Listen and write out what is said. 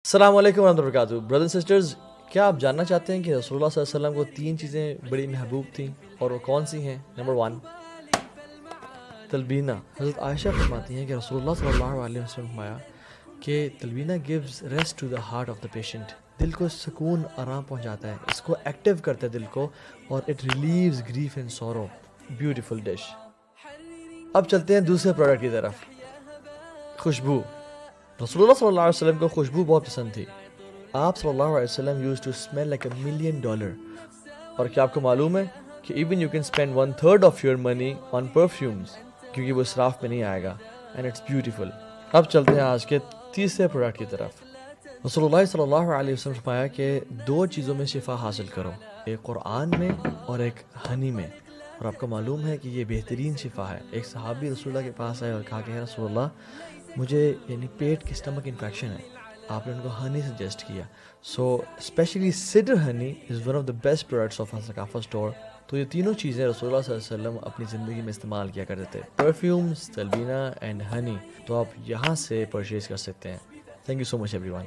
السلام علیکم ورحمۃ اللہ وبرکاتہ. بردرز اینڈ سسٹرز، کیا آپ جاننا چاہتے ہیں کہ رسول اللہ صلی اللہ علیہ وسلم کو 3 چیزیں بڑی محبوب تھیں اور وہ کون سی ہیں؟ نمبر 1 تلبینہ. حضرت عائشہ فرماتی ہیں کہ رسول اللہ صلی اللہ علیہ وسلم نے فرمایا کہ تلبینہ gives rest to the heart of the patient. دل کو سکون آرام پہنچاتا ہے، اس کو ایکٹیو کرتا ہے دل کو، اور it relieves grief and sorrow. Beautiful dish. اب چلتے ہیں دوسرے پروڈکٹ کی طرف، خوشبو. رسول اللہ صلی اللہ علیہ وسلم کو خوشبو بہت پسند تھی. آپ صلی اللہ علیہ وسلم used to smell like $1 million. اور کیا آپ کو معلوم ہے کہ even you can spend 1/3 of your money on perfumes, کیونکہ وہ اسراف میں نہیں آئے گا. And it's beautiful. اب چلتے ہیں آج کے تیسرے پروڈکٹ کی طرف. رسول اللہ صلی اللہ علیہ وسلم نے فرمایا کہ 2 چیزوں میں شفا حاصل کرو، ایک قرآن میں اور ایک ہنی میں. اور آپ کو معلوم ہے کہ یہ بہترین شفا ہے. ایک صحابی رسول اللہ کے پاس آئے اور کہا کہ رسول اللہ مجھے پیٹ کی اسٹمک انفیکشن ہے. آپ نے ان کو ہنی سجیسٹ کیا. سو اسپیشلی سیڈر honey is one of the best products of Saqafat store. تو یہ تینوں چیزیں رسول اللہ صلی اللہ علیہ وسلم اپنی زندگی میں استعمال کیا کرتے تھے، پرفیومز، تلبینہ اینڈ ہنی. تو آپ یہاں سے پرچیز کر سکتے ہیں. Thank you so much every one.